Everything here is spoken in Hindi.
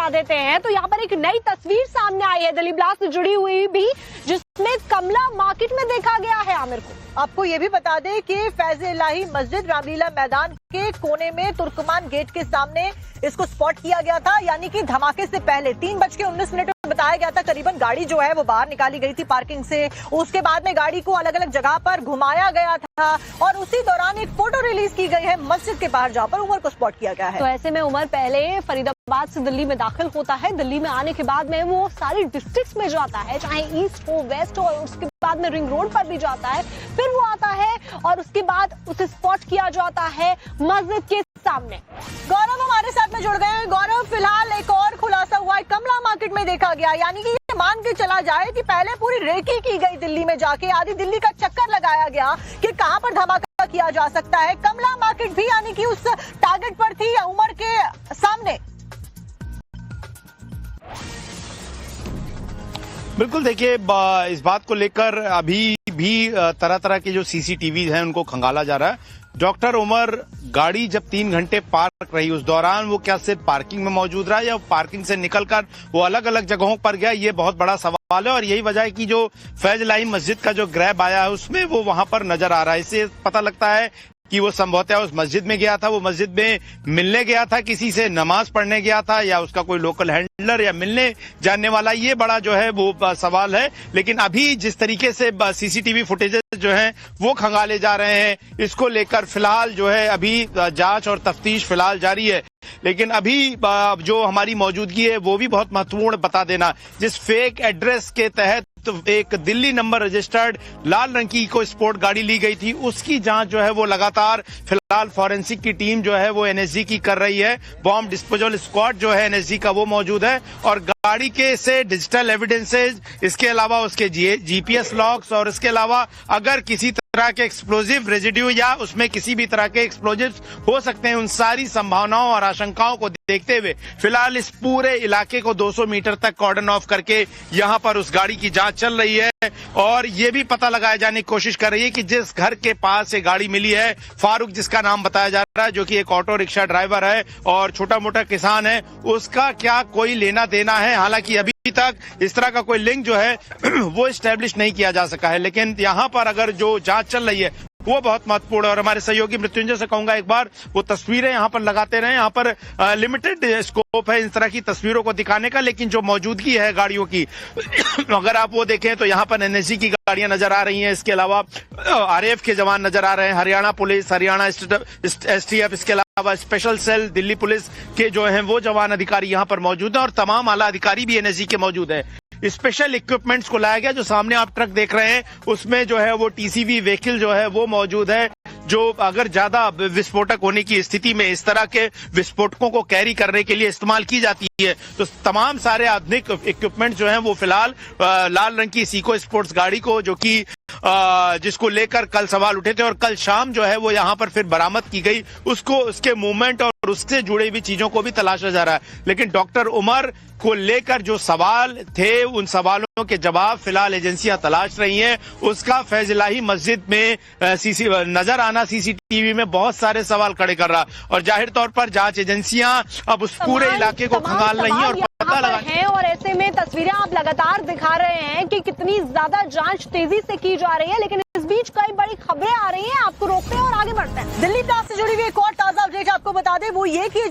बता देते हैं तो यहाँ पर एक नई तस्वीर सामने आई है दिल्ली ब्लास्ट से जुड़ी हुई भी, जिसमें कमला मार्केट में देखा गया है। आमिर को आपको ये भी बता दें कि फैज़-ए-इलाही मस्जिद रामलीला मैदान के कोने में तुर्कमान गेट के सामने इसको स्पॉट किया गया था, यानी कि धमाके से पहले 3:19 बताया गया था करीबन गाड़ी जो है वो बाहर निकाली गई थी पार्किंग से। उसके बाद में गाड़ी को अलग अलग जगह पर घुमाया गया था और उसी दौरान एक फोटो रिलीज की गई है मस्जिद के बाहर, जहां पर उमर को स्पॉट किया गया है। तो ऐसे में उमर पहले फरीदाबाद से दिल्ली में दाखिल होता है। दिल्ली में आने के बाद में वो सारी डिस्ट्रिक्ट्स में जाता है, चाहे ईस्ट हो, वेस्ट हो, और उसके बाद में रिंग रोड पर भी जाता है। फिर वो आता है और उसके बाद उसे स्पॉट किया जाता है मस्जिद के सामने। गौरव हमारे साथ में जुड़ गए हैं। गौरव, फिलहाल एक और खुलासा हुआ है, कमला मार्केट में देखा गया, यानी कि ये मान के चला जाए कि पहले पूरी रेकी की गई दिल्ली में जाके, आधी दिल्ली का चक्कर लगाया गया कि कहां पर धमाका किया जा सकता है। कमला मार्केट भी यानी कि उस टारगेट पर थी या उमर के सामने? बिल्कुल, देखिए इस बात को लेकर अभी भी तरह तरह के जो सीसीटीवी हैं उनको खंगाला जा रहा है। डॉक्टर उमर गाड़ी जब 3 घंटे पार्क रही, उस दौरान वो क्या सिर्फ पार्किंग में मौजूद रहा या पार्किंग से निकलकर वो अलग अलग जगहों पर गया, ये बहुत बड़ा सवाल है। और यही वजह है कि जो फैज़-ए-इलाही मस्जिद का जो ग्रैब आया है उसमें वो वहां पर नजर आ रहा है। इससे पता लगता है कि वो संभवतः उस मस्जिद में गया था, वो मस्जिद में मिलने गया था, किसी से नमाज पढ़ने गया था, या उसका कोई लोकल हैंडलर या मिलने जानने वाला, ये बड़ा जो है वो सवाल है। लेकिन अभी जिस तरीके से सीसीटीवी फुटेजेस जो हैं वो खंगाले जा रहे हैं, इसको लेकर फिलहाल जो है अभी जांच और तफ्तीश फिलहाल जारी है। लेकिन अभी जो हमारी मौजूदगी है वो भी बहुत महत्वपूर्ण बता देना। जिस फेक एड्रेस के तहत एक दिल्ली नंबर रजिस्टर्ड लाल रंग की इको स्पोर्ट गाड़ी ली गई थी, उसकी जांच जो है वो लगातार फिलहाल फॉरेंसिक की टीम जो है वो एनएसजी की कर रही है। बॉम्ब डिस्पोजल स्क्वाड जो है एनएसजी का वो मौजूद है और गाड़ी के से डिजिटल एविडेंसेज, इसके अलावा उसके जीपीएस लॉग्स और इसके अलावा अगर किसी तरह के एक्सप्लोजिव रेजिड्यू या उसमें किसी भी तरह के एक्सप्लोजिव्स हो सकते हैं, उन सारी संभावनाओं और आशंकाओं को देखते हुए फिलहाल इस पूरे इलाके को 200 मीटर तक कॉर्डन ऑफ करके यहां पर उस गाड़ी की जांच चल रही है। और ये भी पता लगाए जाने की कोशिश कर रही है कि जिस घर के पास ये गाड़ी मिली है, फारूक जिसका नाम बताया जा रहा है, जो कि एक ऑटो रिक्शा ड्राइवर है और छोटा मोटा किसान है, उसका क्या कोई लेना देना है। हालांकि अभी तक इस तरह का कोई लिंक जो है वो एस्टेब्लिश नहीं किया जा सका है, लेकिन यहाँ पर अगर जो जांच चल रही है वो बहुत महत्वपूर्ण है। और हमारे सहयोगी मृत्युंजय से कहूंगा एक बार वो तस्वीरें यहाँ पर लगाते रहे। यहाँ पर लिमिटेड स्कोप है इन तरह की तस्वीरों को दिखाने का, लेकिन जो मौजूदगी है गाड़ियों की अगर आप वो देखें तो यहाँ पर एनएसजी की गाड़ियां नजर आ रही हैं, इसके अलावा आरएएफ के जवान नजर आ रहे हैं, हरियाणा पुलिस, हरियाणा एसटीएफ, इसके अलावा स्पेशल सेल दिल्ली पुलिस के जो हैं वो जवान अधिकारी यहाँ पर मौजूद हैं और तमाम आला अधिकारी भी एनएसजी के मौजूद है। स्पेशल इक्विपमेंट्स को लाया गया, जो सामने आप ट्रक देख रहे हैं उसमें जो है वो टीसीवी व्हीकल जो है वो मौजूद है, जो अगर ज्यादा विस्फोटक होने की स्थिति में इस तरह के विस्फोटकों को कैरी करने के लिए इस्तेमाल की जाती है। तो तमाम सारे आधुनिक इक्विपमेंट जो हैं वो फिलहाल लाल रंग की इको स्पोर्ट्स गाड़ी को, जो कि जिसको लेकर कल सवाल उठे थे और कल शाम जो है वो यहाँ पर फिर बरामद की गई, उसको उसके मूवमेंट और उससे जुड़ी हुई चीजों को भी तलाशा जा रहा है। लेकिन डॉक्टर उमर को लेकर जो सवाल थे उन सवालों के जवाब फिलहाल एजेंसियां तलाश रही हैं। उसका फैज़-ए-इलाही मस्जिद में नजर आना सीसीटीवी में बहुत सारे सवाल खड़े कर रहा और जाहिर तौर पर जांच एजेंसियां अब उस पूरे इलाके को खंगाल रही हैं और पता लगा है। और ऐसे में तस्वीरें आप लगातार दिखा रहे हैं कि कितनी ज्यादा जांच तेजी से की जा रही है, लेकिन इस बीच कई बड़ी खबरें आ रही हैं, आपको रोकते हैं और आगे बढ़ते हैं। दिल्ली ब्लास्ट से जुड़ी हुई एक और ताजा अपडेट आपको बता दें, वो ये कि